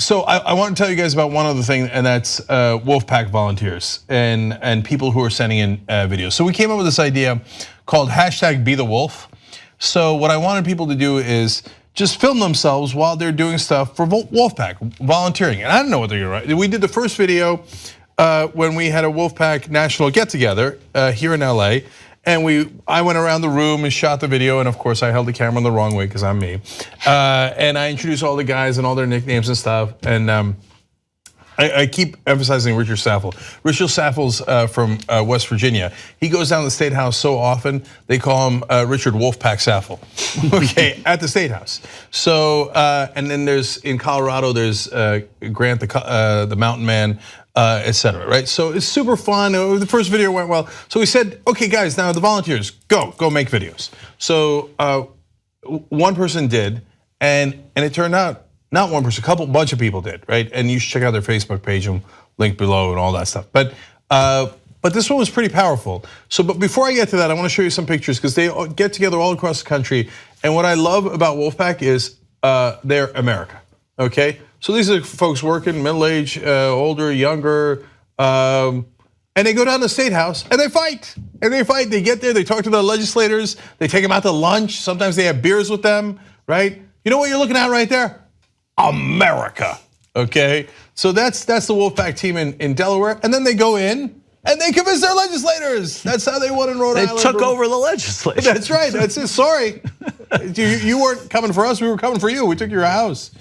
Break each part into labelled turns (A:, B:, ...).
A: So I want to tell you guys about one other thing, and that's Wolf-PAC volunteers and people who are sending in videos. So we came up with this idea called #BeTheWolf. So what I wanted people to do is just film themselves while they're doing stuff for Wolf-PAC, volunteering. And I don't know what they're gonna write. We did the first video when we had a Wolf-PAC national get-together here in LA. And I went around the room and shot the video, and of course I held the camera in the wrong way because I'm me. And I introduced all the guys and all their nicknames and stuff. And I keep emphasizing Richard Saffel. Richard Saffel's from West Virginia. He goes down to the State House so often, they call him Richard Wolf-PAC Saffel, okay, at the State House. So, and then there's, in Colorado, there's Grant the Mountain Man, etc. Right? So it's super fun. The first video went well. So we said, okay guys, now the volunteers, go make videos. So one person did, and it turned out, not one person, a bunch of people did, right? And you should check out their Facebook page and link below and all that stuff. But this one was pretty powerful. So, but before I get to that, I want to show you some pictures because they get together all across the country. And what I love about Wolf-PAC is they're America, okay? So these are folks working, middle-aged, older, younger, and they go down to the State House and they fight. They get there, they talk to the legislators, they take them out to lunch. Sometimes they have beers with them, right? You know what you're looking at right there? America, okay? So that's the Wolf-PAC team in Delaware, and then they go in and they convince their legislators. That's how they won in Rhode Island.
B: They took over the legislature.
A: That's right, that's it, sorry. You weren't coming for us, we were coming for you. We took your house.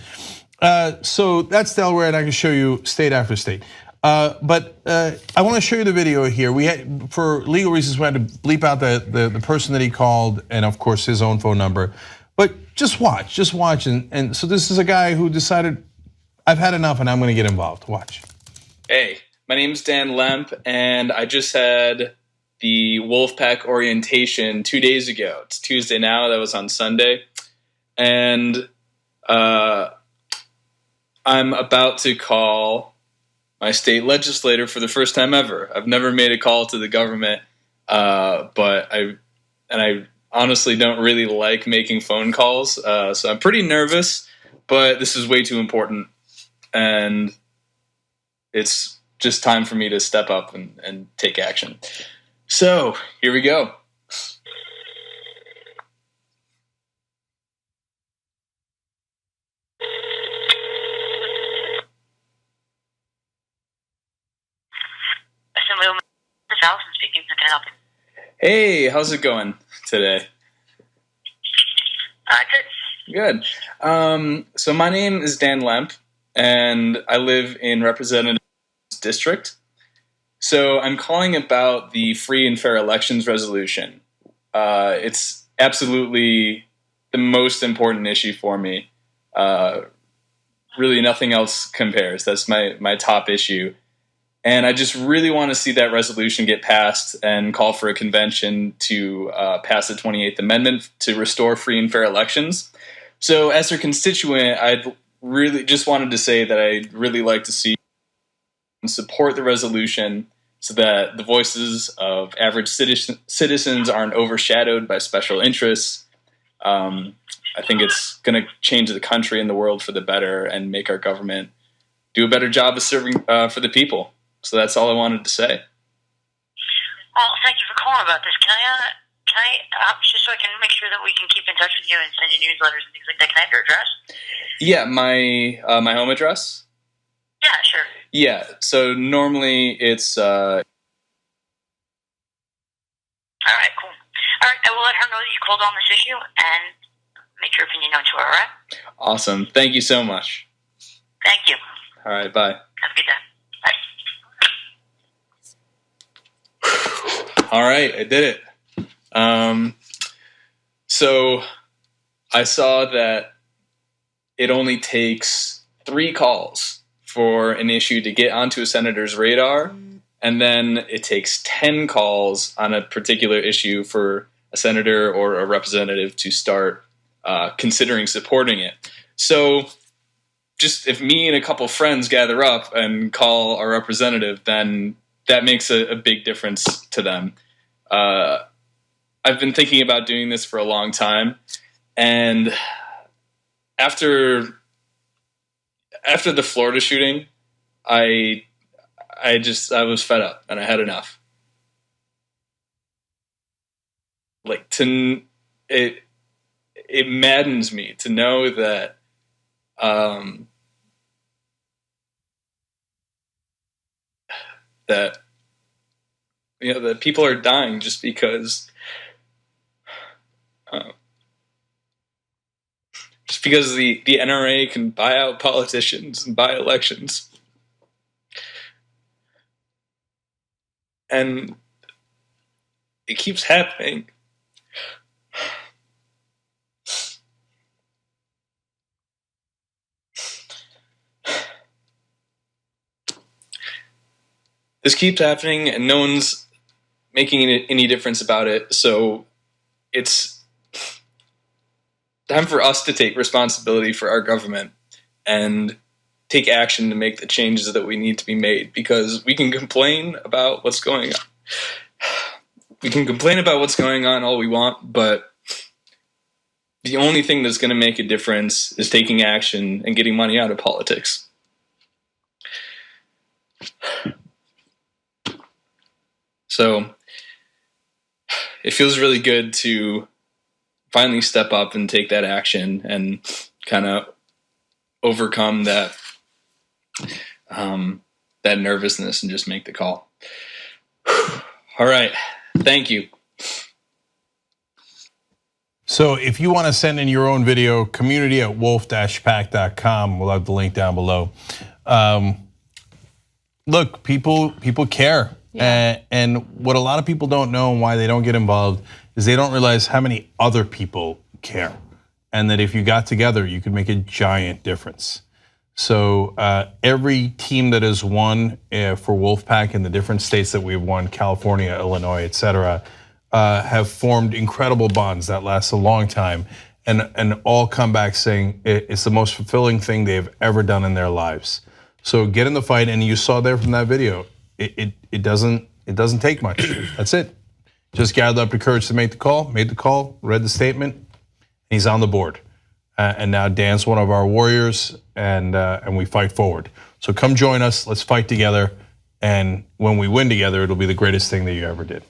A: So that's Delaware, and I can show you state after state. But I want to show you the video here. We had, for legal reasons, we had to bleep out the person that he called, and of course his own phone number. But just watch, and so this is a guy who decided, I've had enough and I'm gonna get involved, watch.
C: Hey, my name's Dan Lemp, and I just had the Wolf-PAC orientation 2 days ago. It's Tuesday now, that was on Sunday. And I'm about to call my state legislator for the first time ever. I've never made a call to the government, but I honestly don't really like making phone calls, so I'm pretty nervous, but this is way too important, and it's just time for me to step up and take action. So, here we go.
D: This is Allison speaking. How can I help you?
C: Hey, how's it going today?
D: Good.
C: Good. So my name is Dan Lemp, and I live in Representative District. So I'm calling about the free and fair elections resolution. It's absolutely the most important issue for me. Really, nothing else compares. That's my top issue. And I just really want to see that resolution get passed and call for a convention to pass the 28th Amendment to restore free and fair elections. So as a constituent, I'd really just wanted to say that I'd really like to see and support the resolution so that the voices of average citizens aren't overshadowed by special interests. I think it's going to change the country and the world for the better and make our government do a better job of serving for the people. So that's all I wanted to say.
D: Well, thank you for calling about this. Can I just so I can make sure that we can keep in touch with you and send you newsletters and things like that, can I have your address?
C: Yeah, my home address?
D: Yeah, sure.
C: Yeah, so normally it's...
D: All right, cool. All right, I will let her know that you called on this issue and make your opinion known to her, all right?
C: Awesome. Thank you so much.
D: Thank you.
C: All right, bye.
D: Have a good day. Bye.
C: All right, I did it. So I saw that it only takes 3 calls for an issue to get onto a senator's radar, and then it takes 10 calls on a particular issue for a senator or a representative to start considering supporting it. So just if me and a couple friends gather up and call our representative, then that makes a big difference to them. I've been thinking about doing this for a long time, and after after the Florida shooting, I was fed up and I had enough. Like it maddens me to know that that that people are dying just because the NRA can buy out politicians and buy elections. And it keeps happening. This keeps happening and no one's making any difference about it. So it's time for us to take responsibility for our government and take action to make the changes that we need to be made, because we can complain about what's going on. We can complain about what's going on all we want, but the only thing that's going to make a difference is taking action and getting money out of politics. So it feels really good to finally step up and take that action and kind of overcome that that nervousness and just make the call. All right. Thank you.
A: So if you want to send in your own video, community@wolf-pac.com. We'll have the link down below. Look, people care. Yeah. And what a lot of people don't know and why they don't get involved is they don't realize how many other people care. And that if you got together, you could make a giant difference. So every team that has won for Wolf-PAC in the different states that we've won, California, Illinois, et cetera, have formed incredible bonds that last a long time and all come back saying it's the most fulfilling thing they've ever done in their lives. So get in the fight, and you saw there from that video, it doesn't take much. That's it. Just gathered up the courage to make the call, made the call, read the statement, and he's on the board. And now Dan's one of our warriors, and we fight forward. So come join us, let's fight together, and when we win together, it'll be the greatest thing that you ever did.